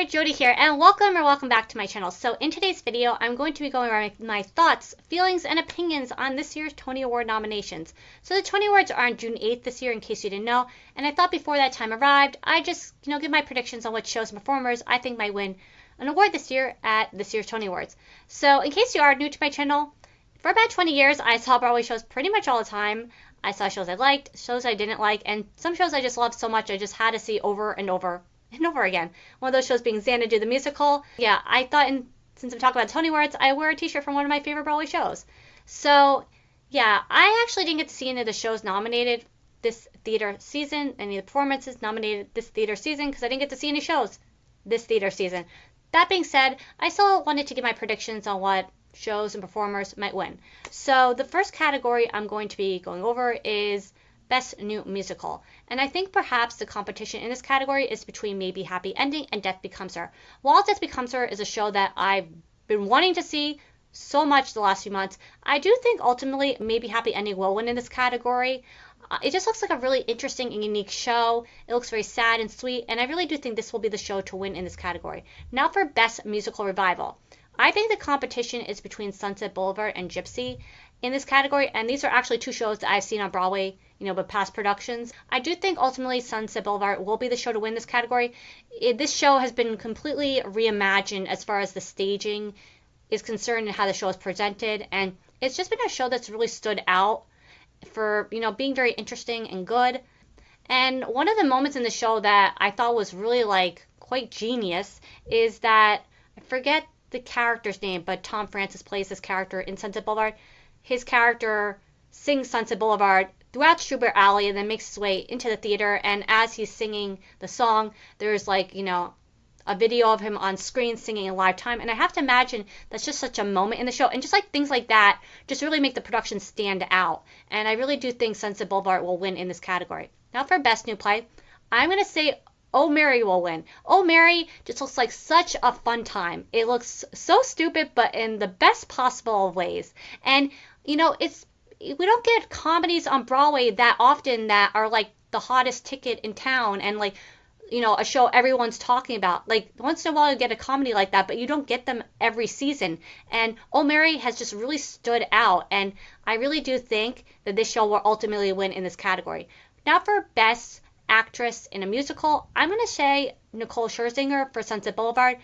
Jody here, and welcome back to my channel. So in today's video, I'm going to be going over my thoughts, feelings, and opinions on this year's Tony Award nominations. So the Tony Awards are on June 8th this year, in case you didn't know, and I thought before that time arrived, I just, give my predictions on what shows and performers I think might win an award this year at this year's Tony Awards. So in case you are new to my channel, for about 20 years, I saw Broadway shows pretty much all the time. I saw shows I liked, shows I didn't like, and some shows I just loved so much I just had to see over and over again. One of those shows being Xanadu the Musical. Yeah, I thought, since I'm talking about Tony Awards, I wear a t-shirt from one of my favorite Broadway shows. So, yeah, I actually didn't get to see any of the shows nominated this theater season, any of the performances nominated this theater season, because I didn't get to see any shows this theater season. That being said, I still wanted to give my predictions on what shows and performers might win. So the first category I'm going to be going over is Best New Musical. And I think perhaps the competition in this category is between Maybe Happy Ending and Death Becomes Her. While Death Becomes Her is a show that I've been wanting to see so much the last few months, I do think ultimately Maybe Happy Ending will win in this category. It just looks like a really interesting and unique show. It looks very sad and sweet, and I really do think this will be the show to win in this category. Now for Best Musical Revival. I think the competition is between Sunset Boulevard and Gypsy in this category, and these are actually two shows that I've seen on Broadway, with past productions. I do think ultimately Sunset Boulevard will be the show to win this category. This show has been completely reimagined as far as the staging is concerned and how the show is presented, and it's just been a show that's really stood out for, being very interesting and good. And one of the moments in the show that I thought was really quite genius is that, I forget the character's name, but Tom Francis plays this character in Sunset Boulevard. His character sings Sunset Boulevard throughout Schubert Alley and then makes his way into the theater, and as he's singing the song, there's a video of him on screen singing in live time, and I have to imagine that's just such a moment in the show, and just things like that just really make the production stand out, and I really do think Sunset Boulevard will win in this category. Now for Best New Play, I'm going to say Oh Mary will win. Oh Mary just looks like such a fun time. It looks so stupid, but in the best possible of ways. And, we don't get comedies on Broadway that often that are the hottest ticket in town and a show everyone's talking about. Once in a while you get a comedy like that, but you don't get them every season. And Oh Mary has just really stood out, and I really do think that this show will ultimately win in this category. Now for Best Actress in a Musical, I'm going to say Nicole Scherzinger for Sunset Boulevard.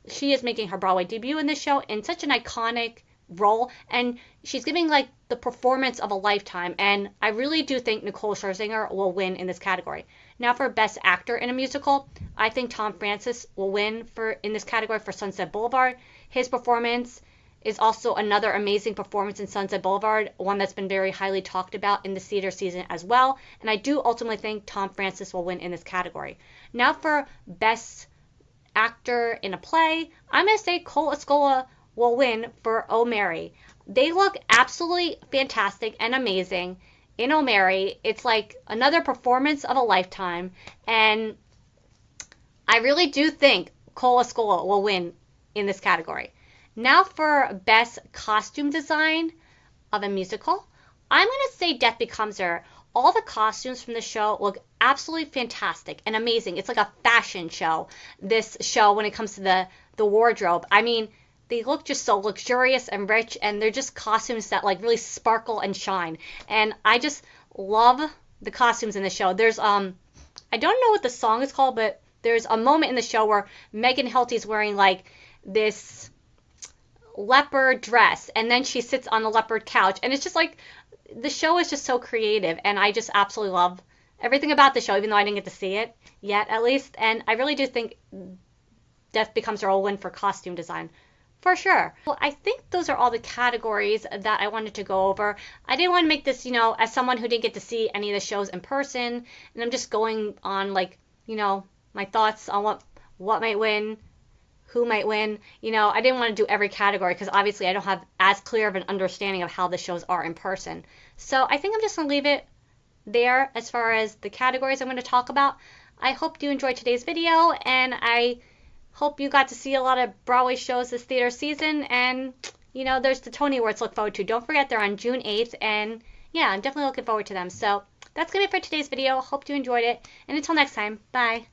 She is making her Broadway debut in this show in such an iconic role, and she's giving the performance of a lifetime, and I really do think Nicole Scherzinger will win in this category. Now for Best Actor in a Musical, I think Tom Francis will win in this category for Sunset Boulevard. His performance is also another amazing performance in Sunset Boulevard, one that's been very highly talked about in the theater season as well, and I do ultimately think Tom Francis will win in this category. Now for Best Actor in a Play, I'm going to say Cole Escola will win for Oh Mary. They look absolutely fantastic and amazing in Oh Mary. It's another performance of a lifetime, and I really do think Cole Escola will win in this category. Now for Best Costume Design of a Musical, I'm going to say Death Becomes Her. All the costumes from the show look absolutely fantastic and amazing. It's like a fashion show, this show, when it comes to the wardrobe. I mean, they look just so luxurious and rich, and they're just costumes that really sparkle and shine. And I just love the costumes in the show. There's I don't know what the song is called, but there's a moment in the show where Megan Hilty's wearing this leopard dress, and then she sits on the leopard couch, and it's just the show is just so creative, and I just absolutely love everything about the show, even though I didn't get to see it yet, at least. And I really do think Death Becomes Her will win for costume design for sure. Well, I think those are all the categories that I wanted to go over. I didn't want to make this, as someone who didn't get to see any of the shows in person, and I'm just going on my thoughts on what might win, who might win. I didn't want to do every category because obviously I don't have as clear of an understanding of how the shows are in person. So I think I'm just going to leave it there as far as the categories I'm going to talk about. I hope you enjoyed today's video, and I hope you got to see a lot of Broadway shows this theater season. And, there's the Tony Awards to look forward to. Don't forget, they're on June 8th, and yeah, I'm definitely looking forward to them. So that's going to be it for today's video. Hope you enjoyed it, and until next time, bye.